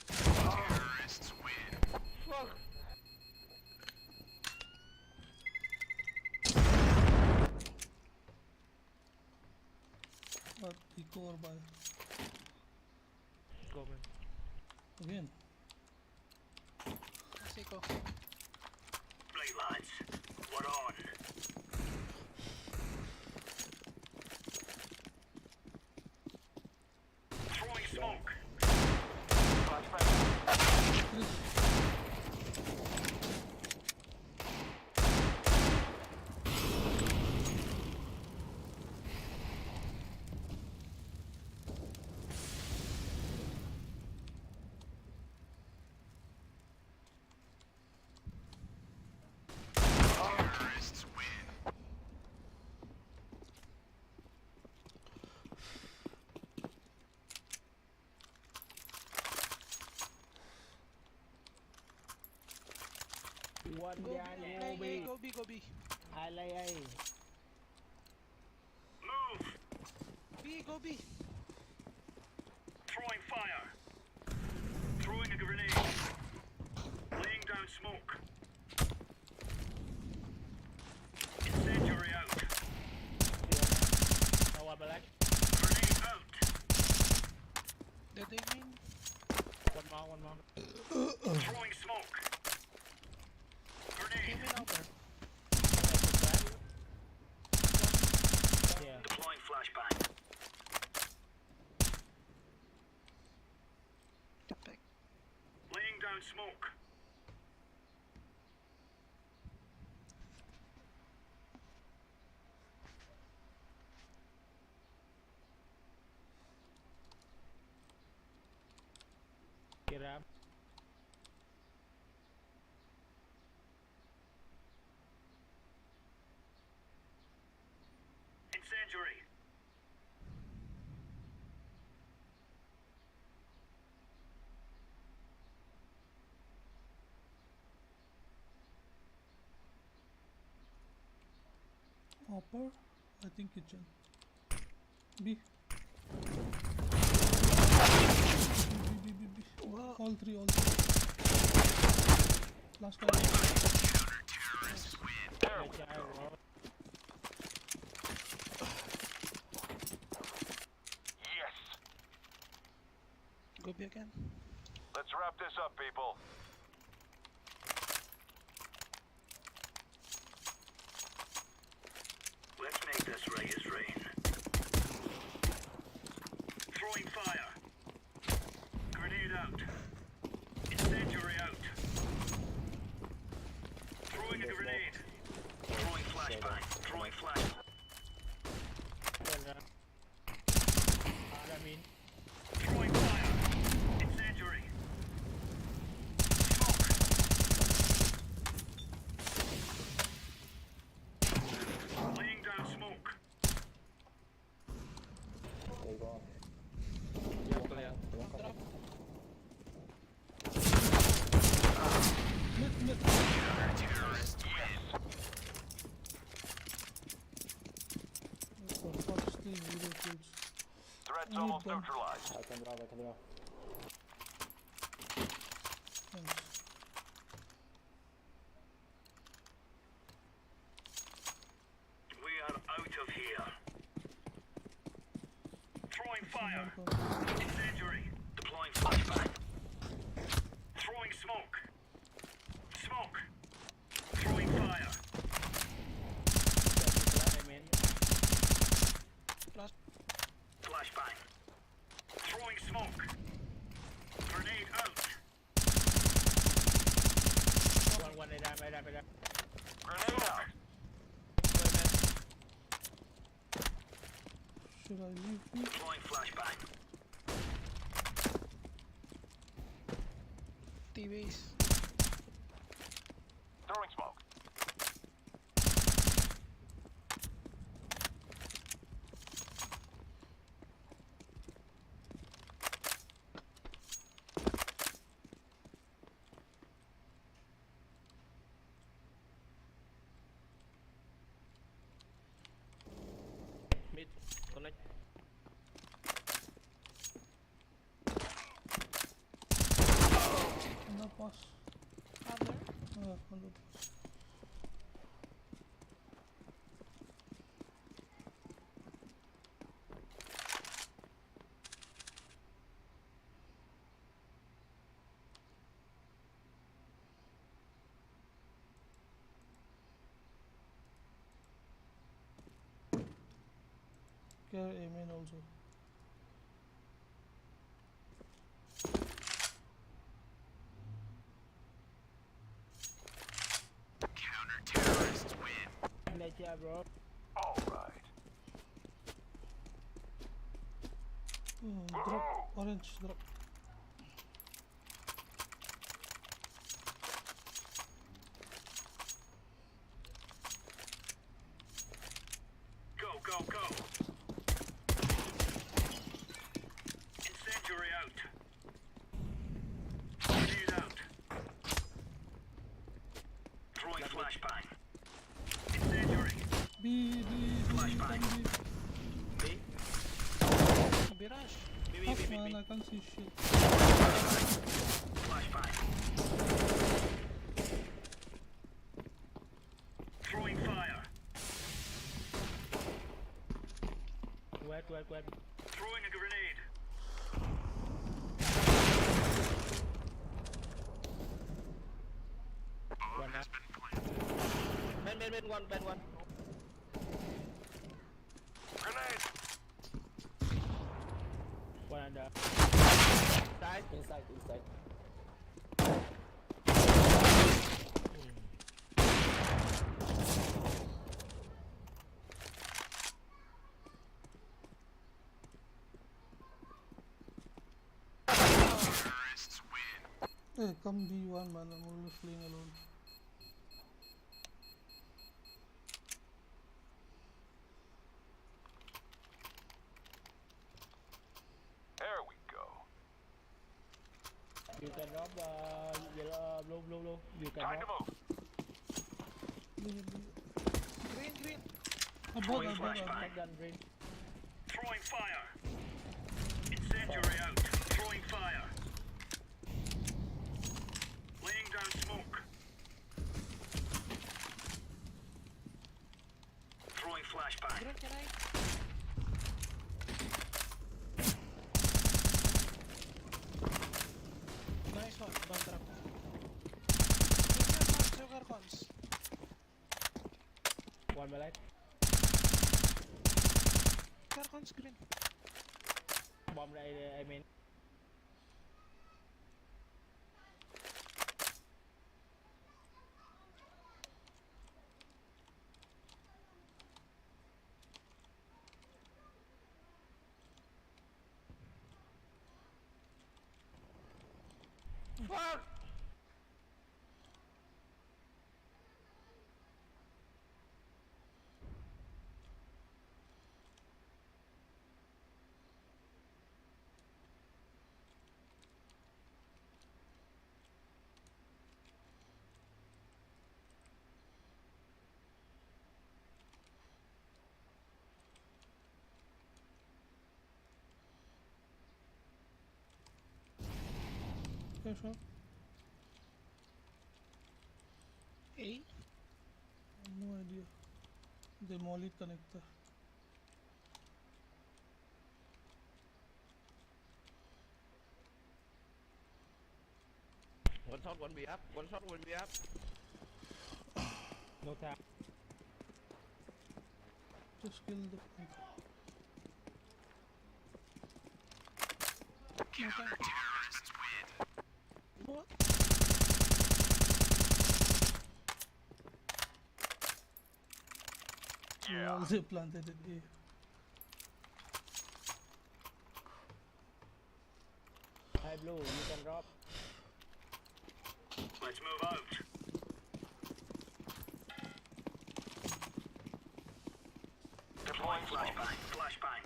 Terrorists win. Fuck. But eco or buy. Go, man. Again. Let's eco. Right, lads. We're on. Throwing smoke. Terrorists win. One Go behind B, you, B. go B. Alay. Move. B, go B. Throwing fire. Throwing a grenade. Laying down smoke. Throwing smoke. Grenade. Yeah. Deploying flashbang. Laying down smoke. Get up. Incendiary. Upper, I think kitchen. B. B. All three. Last one. Yes. Go B again. Let's wrap this up, people. Let's make this Reyes rain. Throwing fire. Grenade out. Incendiary out. Throwing a grenade. Throwing flashbang. Throwing flash. Throwing fire. Incendiary. Smoke. Laying down smoke. Mid. For first thing, 0 kills. Threats I almost need them. neutralized. Thanks. We are out of here. Throwing fire. Incendiary. Deploying flashbang. Throwing smoke. Smoke. Throwing fire. Flashbang. Throwing smoke. Grenade out. Grenade out. Should I leave B? Deploying flashbang. TVs. Throwing smoke. Mid. Connect. On the pass. On the pass. Care amen also. Counter-terrorists win. Bro. All right. Drop. Orange. Drop. Go. Incendiary out. Grenade out. Throwing flashbang. Incendiary. B. Flashbang. B. Biraj. Fuck man, I can't see shit. Flashbang. Throwing fire. Wait. Throwing a grenade. Ben one. Grenade. One under. Side. Inside. Hey, come B1, man. I'm always playing alone. There we go. You can drop yellow, blue. You can Time to drop. move. Green. Above. Shotgun green. Throwing fire. Incendiary out. Throwing fire. Laying down smoke. Throwing flashbang. Nice one. Don't drop. Sugar cons. One by light. Sugar cons green. Bomb right, I mean. Fuck. Okay, sure. A? No idea. They molly connector. One shot, one be up. No tap. Just kill the panther. No time. What? Yeah. They planted it A. High blue, you can drop. Let's move out. Deploying flashbang.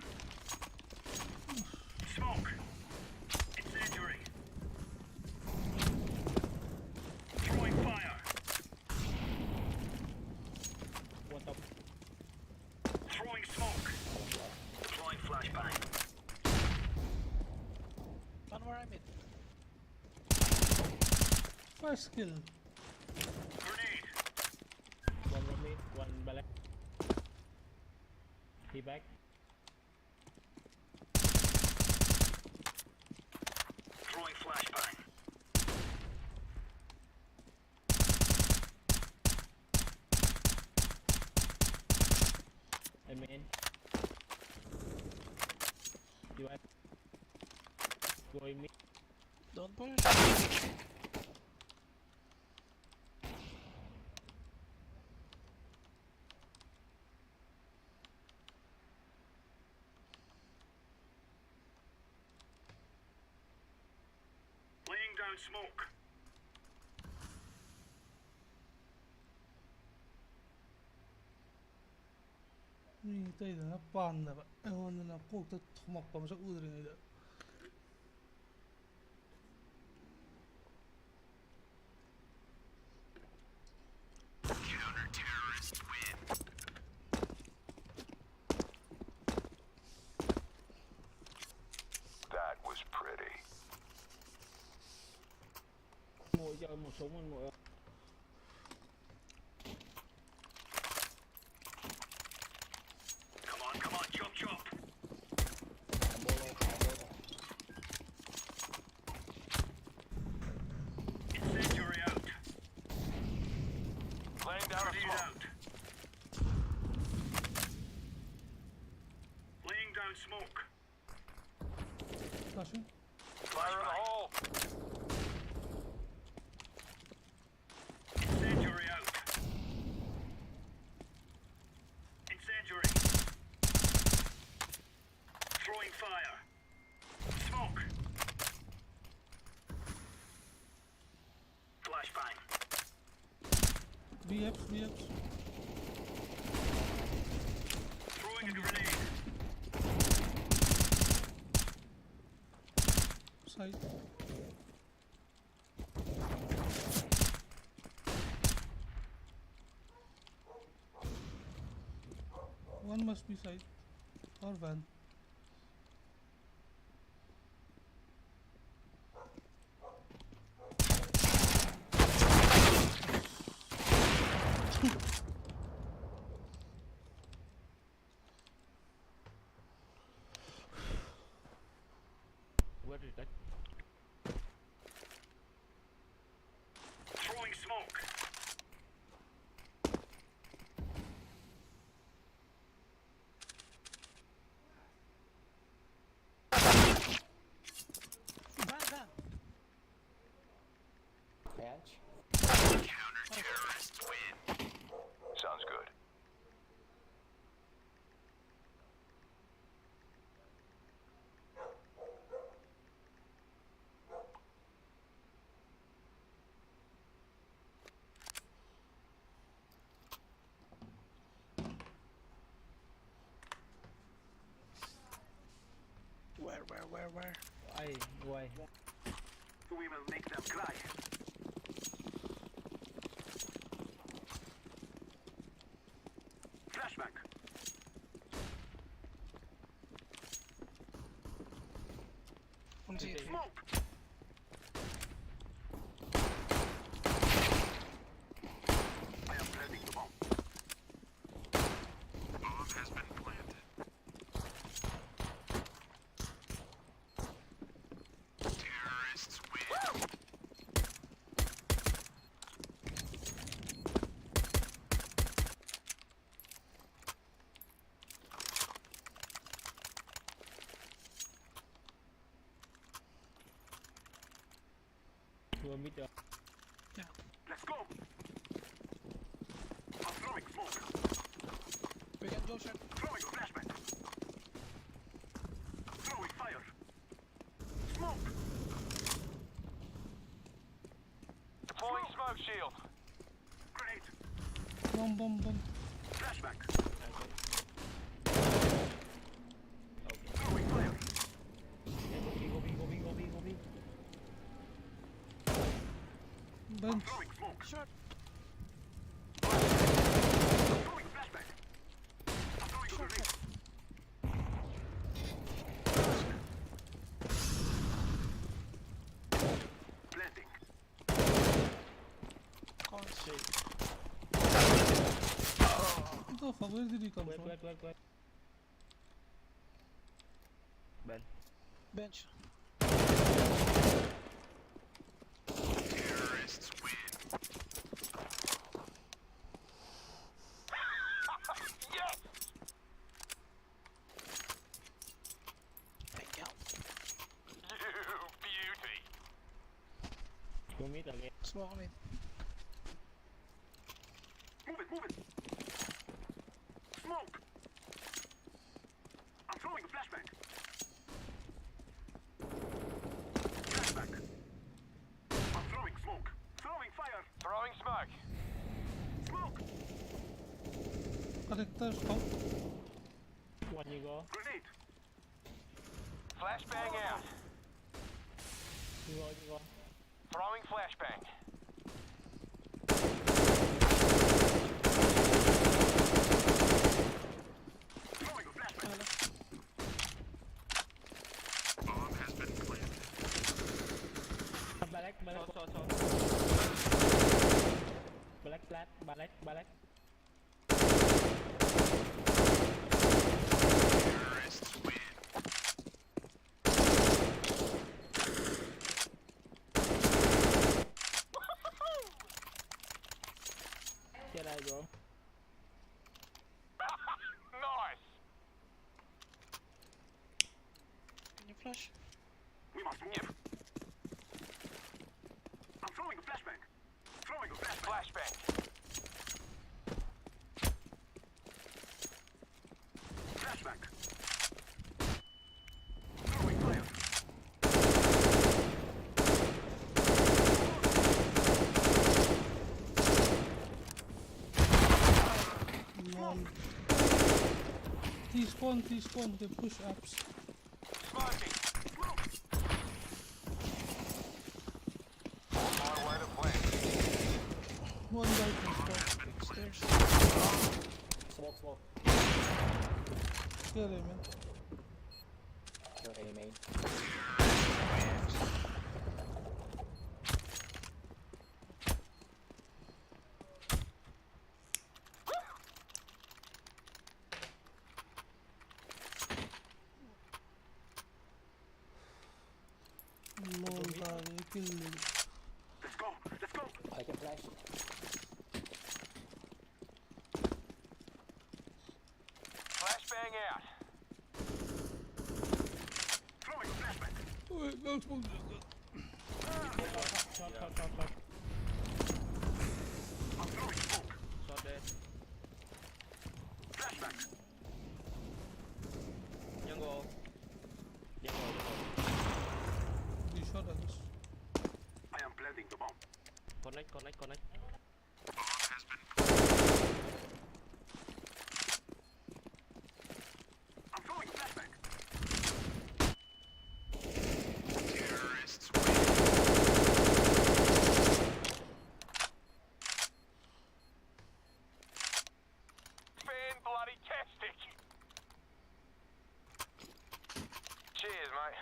Smoke. Incendiary. Throwing fire. One top. Throwing smoke. Deploying flashbang. On where I'm in. First kill. Grenade. One from me, one by left. He back. Throwing flashbang. I mean. You are going me. Don't push. Laying down smoke. Ni tayda na panda ba? Ewan na ko ta thumak pa sa udring ida. That was pretty. Mua cho một súng anh mua. Come on, chop. Incendiary out. Laying down a smoke. smoke. Flashing. Fire in the hole. Incendiary out. Incendiary. Throwing fire. Smoke. Flashbang. VX. Throwing a grenade. Side. One must be side. Or van. Where did that? Throwing smoke. Bench. Counter-terrorists win. Sounds good. Where? Why? We will make them cry. Flashback. Smoke. I am planting the bomb. Bomb has been planted. Terrorists win. Vừa mid được. Let's go. I'm throwing smoke. Throwing flashbang. Throwing fire. Smoke. Deploying smoke shield. Grenade. Bomb. Flashback. Throwing fire. Go B. Bench. Throwing smoke. Shot. Throwing flashback. I'm throwing grenade. Planting. What the fuck? Where did he come Wait. from? Bench. Terrorists win. Yes! Thank you. You beauty. Go mid again. Smoke mid. Move it. Smoke. I'm throwing a flashbang. Flashback. I'm throwing smoke. Throwing fire. Throwing smoke. Smoke. Connector stop. One you go. Grenade. Flashbang out. You go. Throwing flashbang. Throwing a flashbang. Bomb has been planted. Black. Black flat. Black. Terrorists win. Get out, bro. Nice. flash. We must move. I'm throwing a flashbang. Throwing a flashbang. Flashbang. Throwing fire. Lol. T-spawn, they push ups. Smoking. On way to plant. One guy T-spawn. Stairs. Smoke. Kill him, man. Kill A main. Lol, buddy, kill him. Let's go. Let's go. I can flash. Flashbang out. Throwing a flashbang. Wait, no smoke. Shot. I'm throwing smoke. Shot dead. Flashbang. Jungle. He shot us. I am planting the bomb. Connect. I'm throwing a flashbang. Fan-bloody-tastic. Cheers, mate.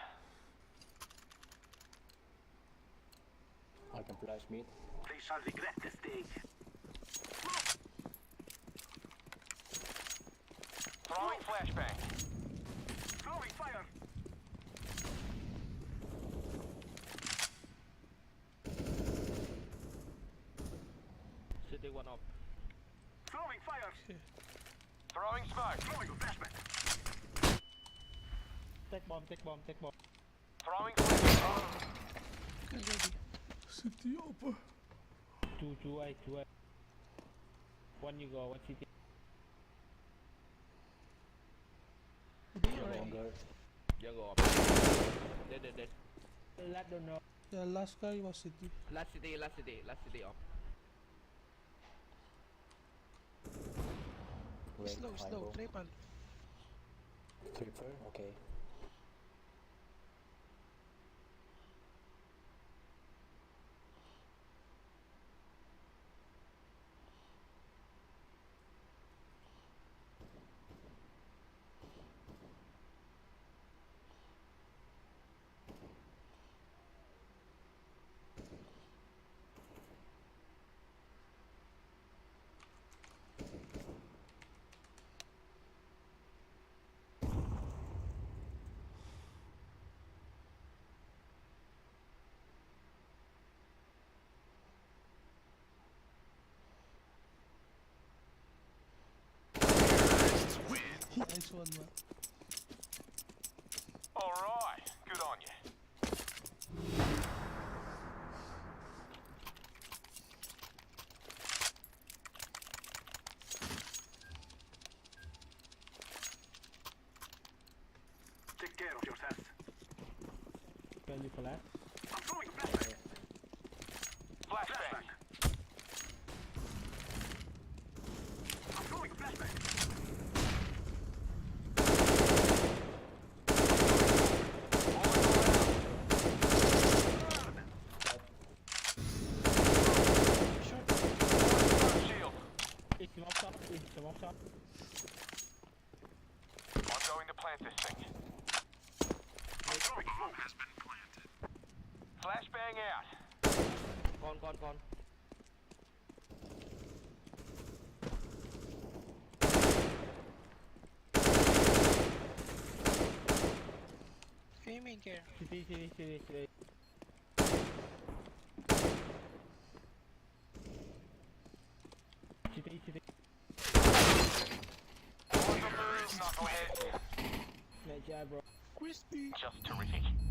I can flash mid. They shall regret this day. Throwing flashbang. Throwing fire. City one up. Throwing fire. Okay. Throwing smoke. Throwing a flashbang. Take bomb. Throwing flashbang. City upper. Two A. One you go, one city. Longer. Jungle up. Dead. Let them know. The last guy was city. Last city up. Slow. Triple. Tripper, okay. Nice one, man. All right. Good on you. Take care of yourself. Value flash. I'm throwing a flashbang. Flashbang. I'm throwing a flashbang. Shield. It's smoke shot. I'm going to plant this thing. I'm throwing smoke. Has been planted. Flashbang out. Con. Aiming here. City. City. On the move, knucklehead. Nice job, bro. Just terrific.